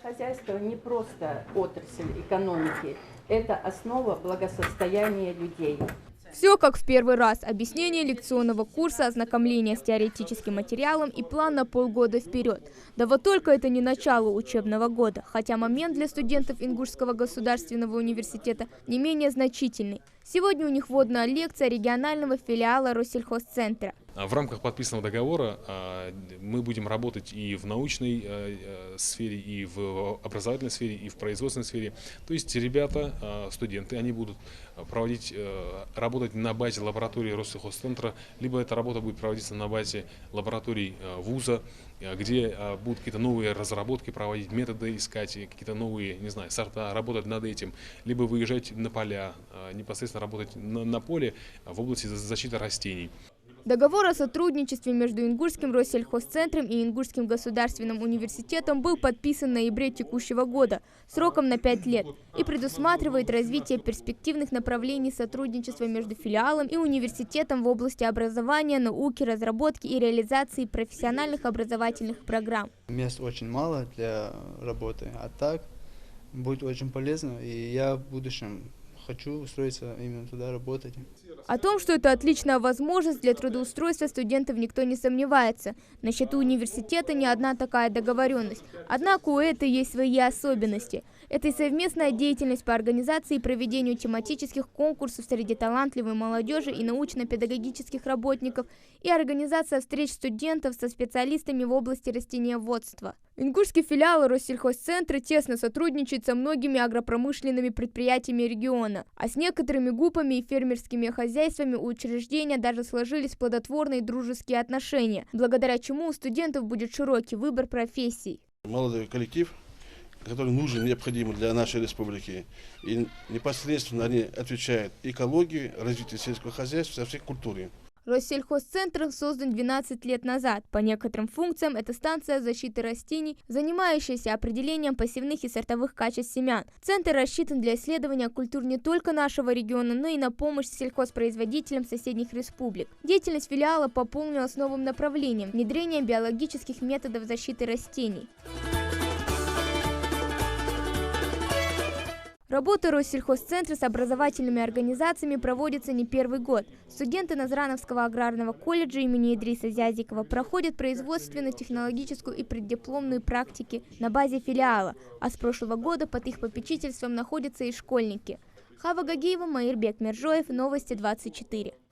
Хозяйство не просто отрасль экономики, это основа благосостояния людей. Все как в первый раз. Объяснение лекционного курса, ознакомление с теоретическим материалом и план на полгода вперед. Да вот только это не начало учебного года, хотя момент для студентов Ингушского государственного университета не менее значительный. Сегодня у них вводная лекция регионального филиала Россельхозцентра. В рамках подписанного договора мы будем работать и в научной сфере, и в образовательной сфере, и в производственной сфере. То есть ребята, студенты, они будут работать на базе лаборатории Россельхозцентра, либо эта работа будет проводиться на базе лабораторий вуза, где будут какие-то новые разработки проводить, методы искать, какие-то новые, не знаю, сорта, работать над этим, либо выезжать на поля, непосредственно работать на поле в области защиты растений. Договор о сотрудничестве между Ингушским Россельхозцентром и Ингушским государственным университетом был подписан в ноябре текущего года сроком на 5 лет и предусматривает развитие перспективных направлений сотрудничества между филиалом и университетом в области образования, науки, разработки и реализации профессиональных образовательных программ. Мест очень мало для работы, а так будет очень полезно, и я в будущем хочу устроиться именно туда работать. О том, что это отличная возможность для трудоустройства студентов, никто не сомневается. На счету университета не одна такая договоренность. Однако у этой есть свои особенности. Это и совместная деятельность по организации и проведению тематических конкурсов среди талантливой молодежи и научно-педагогических работников, и организация встреч студентов со специалистами в области растениеводства. Ингушский филиал Россельхозцентра тесно сотрудничает со многими агропромышленными предприятиями региона, а с некоторыми ГУПами и фермерскими хозяйствами у учреждения даже сложились плодотворные дружеские отношения, благодаря чему у студентов будет широкий выбор профессий. Молодой коллектив, который нужен, необходим для нашей республики, и непосредственно они отвечают экологии, развитию сельского хозяйства, всей культуре. Россельхозцентр создан 12 лет назад. По некоторым функциям это станция защиты растений, занимающаяся определением посевных и сортовых качеств семян. Центр рассчитан для исследования культур не только нашего региона, но и на помощь сельхозпроизводителям соседних республик. Деятельность филиала пополнилась новым направлением – внедрением биологических методов защиты растений. Работа Россельхозцентра с образовательными организациями проводится не первый год. Студенты Назрановского аграрного колледжа имени Идриса Зязикова проходят производственно-технологическую и преддипломную практики на базе филиала, а с прошлого года под их попечительством находятся и школьники. Хава Гагиева, Маирбек Мержоев, Новости 24.